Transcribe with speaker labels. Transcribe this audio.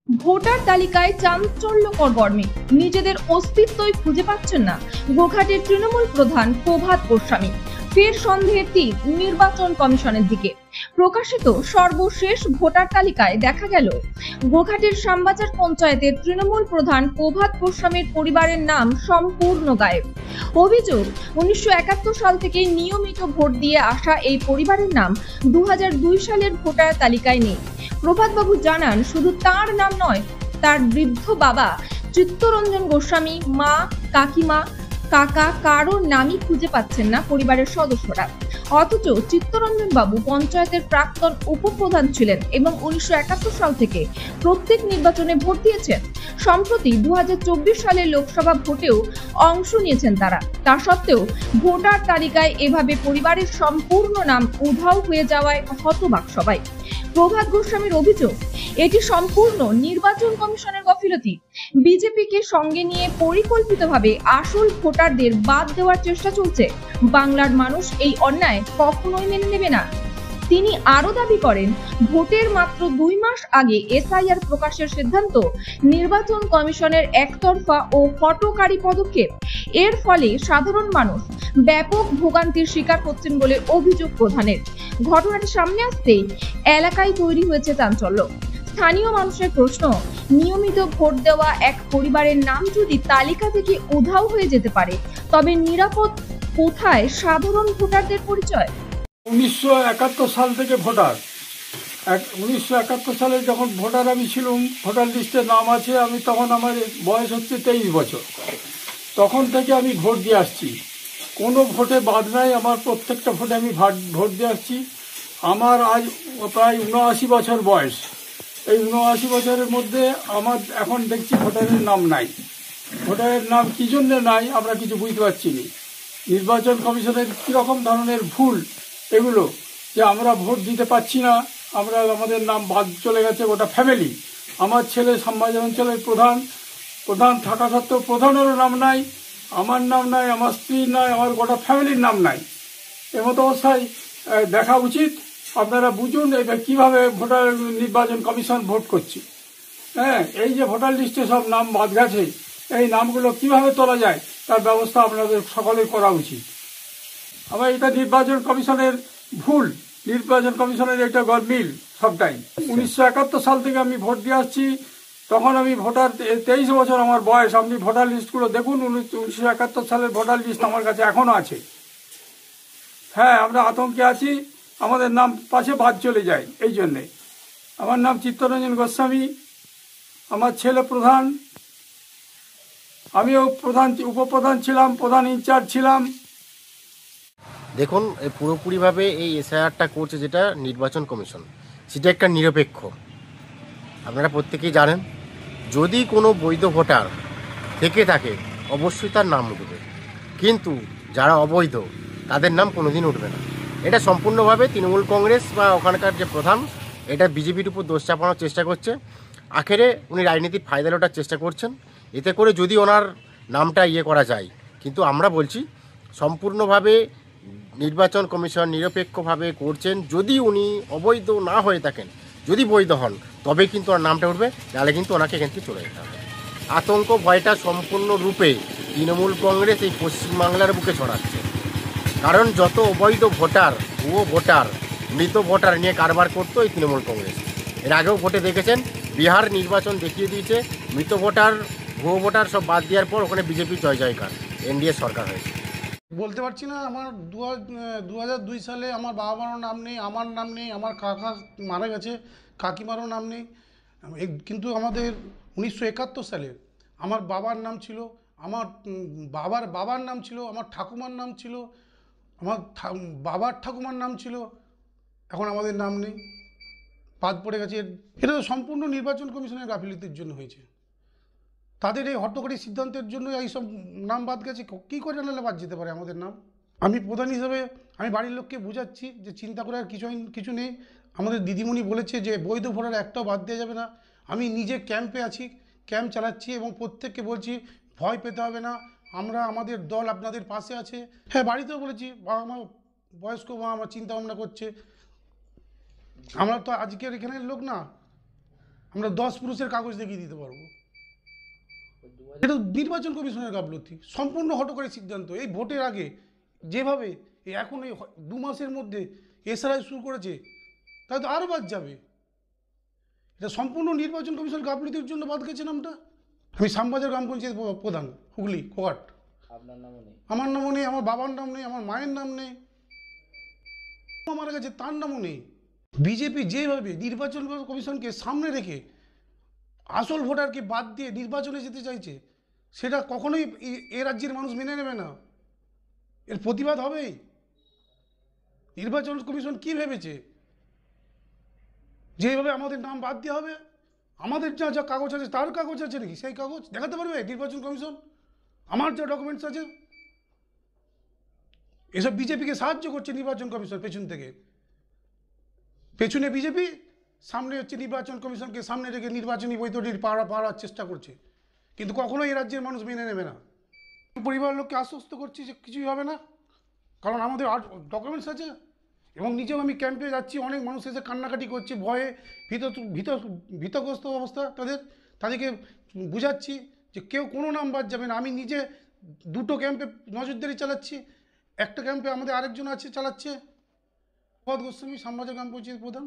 Speaker 1: Voter তালিকায় চাঞ্চল্যকর গরমিল, নিজেদের অস্তিত্বই খুঁজে পাচ্ছেন না গোঘাটের তৃণমূল প্রধান প্রভাত গোস্বামী। ফের সন্দেহের তীর নির্বাচন কমিশনের দিকে। প্রকাশিত সর্বশেষ ভোটার তালিকায় দেখা গেল গোঘাটের শ্যামবাজার পঞ্চায়েতের তৃণমূল প্রধান প্রভাত গোস্বামীর পরিবারের নাম সম্পূর্ণ গায়েব। অভিযোগ, 1971 সাল থেকে নিয়মিত ভোট দিয়ে আসা এই পরিবারের নাম 2002 সালের ভোটার তালিকায় নেই। প্রভাতবাবু জানান, শুধু তার নাম নয়, তার বৃদ্ধ বাবা চিত্তরঞ্জন গোস্বামী, মা, কাকিমা, কাকা কারোর নামই খুঁজে পাচ্ছেন না পরিবারের সদস্যরা। অথচ চিত্তরঞ্জন বাবু পঞ্চায়েতের প্রাক্তন উপপ্রধান ছিলেন এবং 1971 সাল থেকে প্রত্যেক নির্বাচনে ভোট দিয়েছেন। সম্প্রতি 2024 সালের লোকসভা ভোটেও অংশ নিয়েছেন তারা। তা সত্ত্বেও ভোটার তালিকায় এভাবে পরিবারের সম্পূর্ণ নাম উধাও হয়ে যাওয়ায় হতবাক সবাই। প্রভাত গোস্বামীর অভিযোগ, এটি সম্পূর্ণ নির্বাচন কমিশনের গাফিলতি। বিজেপিকে সঙ্গে নিয়ে পরিকল্পিতভাবে আসল ভোটারদের বাদ দেওয়ার চেষ্টা চলছে। বাংলার মানুষ এই অন্যায় কখনোই মেনে নেবে না। তিনি আরো দাবি করেন, ভোটের মাত্র 2 মাস আগে এসআইআর প্রকাশের সিদ্ধান্ত নির্বাচন কমিশনের একতরফা ও হঠকারী পদক্ষেপ। এর ফলে সাধারণ মানুষ ব্যাপক ভোগান্তির শিকার হচ্ছেন বলে অভিযোগ প্রধানের। ঘটনাটি সামনে আসতেই এলাকায় তৈরি হয়েছে চাঞ্চল্য। স্থানীয় মানুষের প্রশ্ন, নিয়মিত ভোট দেওয়া এক পরিবারের নাম যদি তালিকা থেকে উধাও হয়ে যেতে পারে, তবে নিরাপদ কোথায় সাধারণ ভোটারদের পরিচয়?
Speaker 2: 1971 সাল থেকে ভোটার। 1971 সালে যখন ভোটার আমি ছিলাম, ভোটার লিস্টে নাম আছে, আমি তখন আমার বয়স হচ্ছে 23 বছর। তখন থেকে আমি ভোট দিয়ে আসছি, কোনো ভোটে বাদ নাই। আমার প্রত্যেকটা ভোটে আমি ভোট দিয়ে আসছি। আমার আজ প্রায় 79 বছর বয়স। এই 79 বছরের মধ্যে আমার এখন দেখছি ভোটারের নাম নাই। ভোটারের নাম কী জন্যে নাই আমরা কিছু বুঝতে পারছি না। নির্বাচন কমিশনের কীরকম ধরনের ভুল এগুলো, যে আমরা ভোট দিতে পারছি না, আমাদের নাম বাদ চলে গেছে গোটা ফ্যামিলি। আমার ছেলে শ্যামবাজার অঞ্চলের প্রধান থাকা সত্ত্বেও প্রধানেরও নাম নাই, আমার নাম নাই, আমার স্ত্রীর নাই, আমার গোটা ফ্যামিলির নাম নাই। এমতো অবস্থায় দেখা উচিত। আপনারা বুঝুন এটা কীভাবে ভোটার নির্বাচন কমিশন ভোট করছে। হ্যাঁ, এই যে ভোটার লিস্টে সব নাম বাদ গেছে, এই নামগুলো কিভাবে তোলা যায় তার ব্যবস্থা আপনাদের সকলের করা উচিত। আবার এটা নির্বাচন কমিশনের ভুল, নির্বাচন কমিশনের এটা গরমিল সবটাই। 1971 সাল থেকে আমি ভোট দিয়ে আসছি, তখন আমি ভোটার 23 বছর আমার বয়স। আপনি ভোটার লিস্টগুলো দেখুন, 1971 সালের ভোটার লিস্ট আমার কাছে এখনও আছে। হ্যাঁ, আমরা আতঙ্কে আছি, আমাদের নাম পাশে বাদ চলে যায়। এই জন্যে আমার নাম চিত্তরঞ্জন গোস্বামী, আমার ছেলে প্রধান, আমিও উপপ্রধান ছিলাম, প্রধান ইনচার্জ ছিলাম।
Speaker 3: দেখুন, পুরোপুরিভাবে এই এসআইআরটা করছে যেটা নির্বাচন কমিশন, সেটা একটা নিরপেক্ষ। আপনারা প্রত্যেকেই জানেন, যদি কোনো বৈধ ভোটার থেকে থাকে অবশ্যই তার নাম উঠবে, কিন্তু যারা অবৈধ তাদের নাম কোনোদিন উঠবে না। এটা সম্পূর্ণভাবে তৃণমূল কংগ্রেস বা ওখানকার যে প্রধান, এটা বিজেপির উপর দোষ চাপানোর চেষ্টা করছে। আখেরে উনি রাজনীতির ফায়দা লোটার চেষ্টা করছেন, এতে করে যদি ওনার নামটা করা যায়। কিন্তু আমরা বলছি সম্পূর্ণভাবে নির্বাচন কমিশন নিরপেক্ষভাবে করছেন। যদি উনি অবৈধ না হয়ে থাকেন, যদি বৈধ হন, তবে কিন্তু ওনার নামটা উঠবে, নাহলে কিন্তু ওনাকে এখান থেকে চলে যেতে হবে। আতঙ্ক ভয়টা সম্পূর্ণরূপে তৃণমূল কংগ্রেস এই পশ্চিমবাংলার বুকে ছড়াচ্ছে। কারণ যত অবৈধ ভোটার, ভুয়ো ভোটার, মৃত ভোটার নিয়ে কারবার করতো এই তৃণমূল কংগ্রেস। এর আগেও ভোটে দেখেছেন, বিহার নির্বাচন দেখিয়ে দিয়েছে, মৃত ভোটার, ভুয়ো ভোটার সব বাদ দেওয়ার পর ওখানে বিজেপি জয় জয়কার, এনডিএ সরকার হয়েছে।
Speaker 4: বলতে পারছি না। আমার 2002 সালে আমার বাবা মারও নাম নেই, আমার নাম নেই, আমার কাকা মারা গেছে, কাকিমারও নাম নেই। কিন্তু আমাদের 1971 সালে আমার বাবার নাম ছিল, আমার বাবার নাম ছিল, আমার ঠাকুমার নাম ছিল, আমার বাবার ঠাকুমার নাম ছিল। এখন আমাদের নাম নেই, বাদ পড়ে গেছে। এটা তো সম্পূর্ণ নির্বাচন কমিশনের গাফিলতির জন্য হয়েছে। তাদের এই হঠকারী সিদ্ধান্তের জন্য এইসব নাম বাদ গেছে। কী করে নাহলে বাদ যেতে পারে আমাদের নাম? আমি প্রধান হিসেবে আমি বাড়ির লোককে বোঝাচ্ছি যে চিন্তা করার কিছু নেই। আমাদের দিদিমণি বলেছে যে বৈধ ভোটার একটাও বাদ দেওয়া যাবে না। আমি নিজে ক্যাম্পে আছি, ক্যাম্প চালাচ্ছি এবং প্রত্যেককে বলছি ভয় পেতে হবে না, আমাদের দল আপনাদের পাশে আছে। হ্যাঁ, বাড়িতেও বলেছি, বাবা মা, বয়স্ক মা আমার চিন্তা ভাবনা করছে। আমরা তো আজকের এখানের লোক না, আমরা 10 পুরুষের কাগজ দেখিয়ে দিতে পারবো। এটা নির্বাচন কমিশনের গাফলতি, সম্পূর্ণ হঠকারী সিদ্ধান্ত। এই ভোটের আগে যেভাবে এখন এই 2 মাসের মধ্যে এসআরআই শুরু করেছে, তাই তো আরও বাদ যাবে। এটা সম্পূর্ণ নির্বাচন কমিশন গাফলতির জন্য বাদ গেছে নামটা। আমি শ্যামবাজার গ্রাম পঞ্চায়েত প্রধান, হুগলি কোয়াট।
Speaker 5: আপনার নামও নেই?
Speaker 4: আমার নামও নেই, আমার বাবার নাম নেই, আমার মায়ের নাম নেই, মারা গেছে তার নামও নেই। বিজেপি যেভাবে নির্বাচন কমিশনকে সামনে রেখে আসল ভোটারকে বাদ দিয়ে নির্বাচনে যেতে চাইছে, সেটা কখনোই এ রাজ্যের মানুষ মেনে নেবে না। এর প্রতিবাদ হবেই। নির্বাচন কমিশন কি ভেবেছে যেভাবে আমাদের নাম বাদ দেওয়া হবে? আমাদের যা যা কাগজ আছে, তার কাগজ আছে নাকি? সেই কাগজ দেখাতে পারবে নির্বাচন কমিশন? আমার যা ডকুমেন্টস আছে, এসব বিজেপিকে সাহায্য করছে নির্বাচন কমিশন পেছন থেকে। পেছনে বিজেপি, সামনে হচ্ছে নির্বাচন কমিশনকে সামনে রেখে নির্বাচনী বৈধটি পাওয়ার চেষ্টা করছে, কিন্তু কখনোই এই রাজ্যের মানুষ মেনে নেবে না। পরিবারের লোককে আশ্বস্ত করছি যে কিছুই হবে না, কারণ আমাদের ডকুমেন্টস আছে। এবং নিজেও আমি ক্যাম্পে যাচ্ছি, অনেক মানুষ এসে কান্নাকাটি করছে, ভয়ে ভীতগ্রস্ত অবস্থা তাদেরকে বুঝাচ্ছি যে কেউ কোনো নাম বাদ যাবে না। আমি নিজে 2টো ক্যাম্পে নজরদারি চালাচ্ছি, একটা ক্যাম্পে আমাদের আরেকজন আছে চালাচ্ছে। গোস্বামী, শ্যামবাজার গ্রাম পঞ্চায়েত প্রধান।